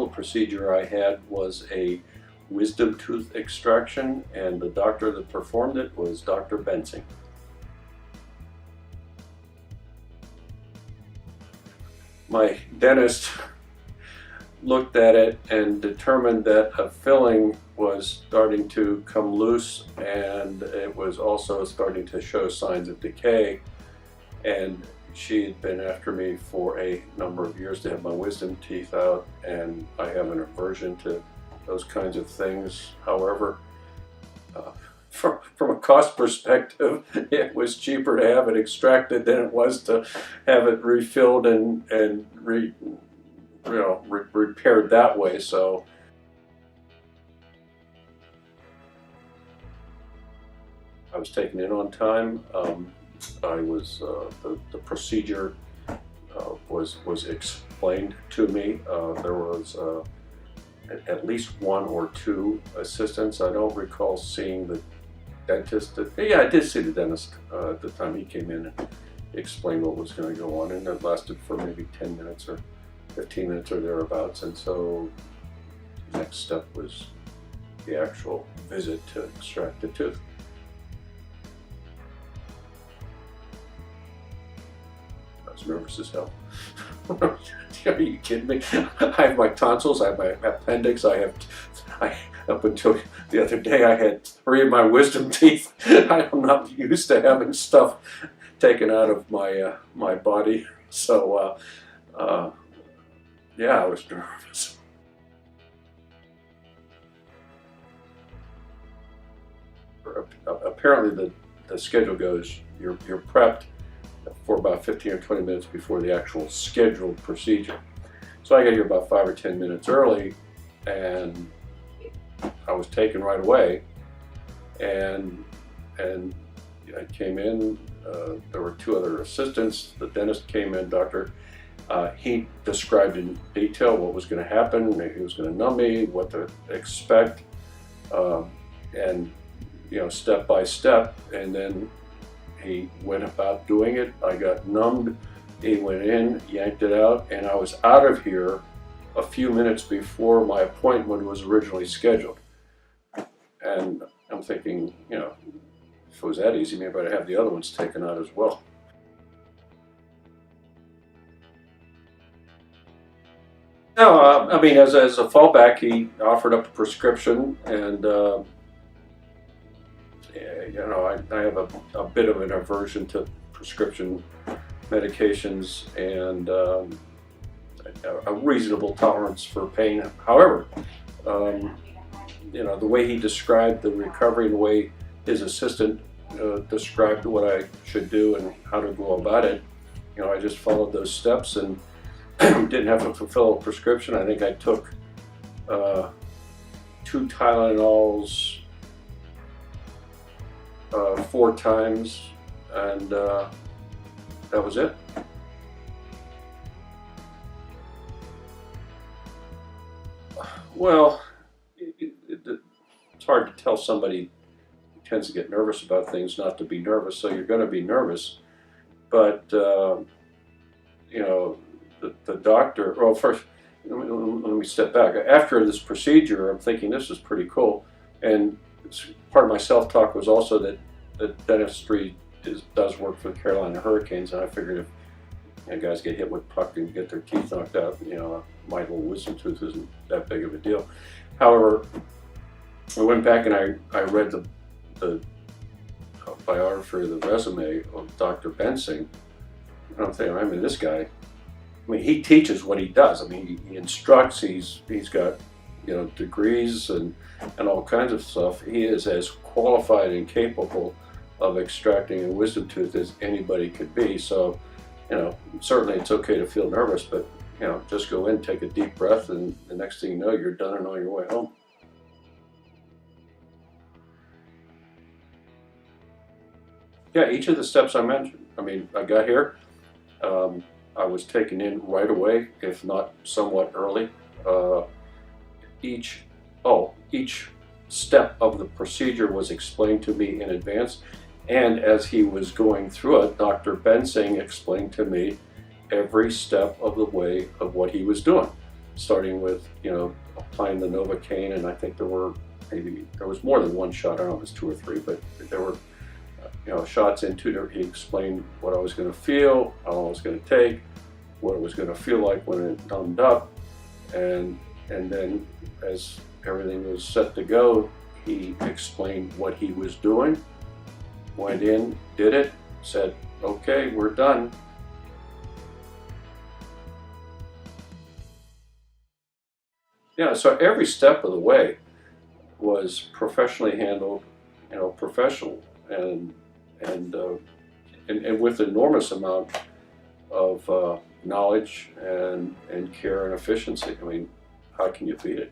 the procedure I had was a wisdom tooth extraction, and the doctor that performed it was Dr. Bensing. My dentist looked at it and determined that a filling was starting to come loose, and it was also starting to show signs of decay. And she had been after me for a number of years to have my wisdom teeth out, and I have an aversion to those kinds of things. However, from a cost perspective, it was cheaper to have it extracted than it was to have it refilled and repaired that way. So I was taken in on time. I was the procedure was explained to me. There was at least one or two assistants. I don't recall seeing the dentist. Yeah, I did see the dentist at the time he came in and explained what was going to go on, and it lasted for maybe 10 minutes or 15 minutes or thereabouts. And so the next step was the actual visit to extract the tooth. I was nervous as hell. Are you kidding me? I have my tonsils, I have my appendix, up until the other day I had 3 of my wisdom teeth. I'm not used to having stuff taken out of my body. So yeah, I was nervous. Apparently the schedule goes, you're prepped for about 15 or 20 minutes before the actual scheduled procedure. So I got here about 5 or 10 minutes early, and I was taken right away, and I came in. There were 2 other assistants. The dentist came in, doctor. He described in detail what was going to happen. He was going to numb me, what to expect, and step by step. And then he went about doing it. I got numbed. He went in, yanked it out, and I was out of here a few minutes before my appointment was originally scheduled. And I'm thinking, if it was that easy, maybe I'd have the other ones taken out as well. No, I mean, as a fallback, he offered up a prescription, and I have a bit of an aversion to prescription medications, and a reasonable tolerance for pain. However, the way he described the recovery and the way his assistant described what I should do and how to go about it, I just followed those steps and didn't have to fulfill a prescription. I think I took 2 Tylenols 4 times, and that was it. Well, it's hard to tell somebody who tends to get nervous about things not to be nervous, so you're going to be nervous. But, the doctor, well, first, let me step back. After this procedure, I'm thinking this is pretty cool. And part of my self-talk was also that dentistry does work for the Carolina Hurricanes, and I figured if guys get hit with puck and get their teeth knocked out, my little wisdom tooth isn't that big of a deal. However, I went back and I read the biography, the resume of Dr. Bensing, and I'm thinking, this guy, he teaches what he does. He instructs. He's got degrees and all kinds of stuff. He is as qualified and capable of extracting a wisdom tooth as anybody could be. So, certainly it's okay to feel nervous, but just go in, take a deep breath, and the next thing you know, you're done and on your way home. Yeah, each of the steps I mentioned. I got here. I was taken in right away, if not somewhat early. Each step of the procedure was explained to me in advance, and as he was going through it, Dr. Bensing explained to me every step of the way of what he was doing. starting with, applying the Novocaine, and I think there was more than one shot. I don't know if it was 2 or 3, but there were shots into there. He explained what I was going to feel, how long it was going to take, what it was going to feel like when it numbed up, and then as everything was set to go, he explained what he was doing, went in, did it, said, okay, we're done. Yeah, so every step of the way was professionally handled, professional, and with enormous amount of knowledge and care and efficiency. I mean, how can you beat it?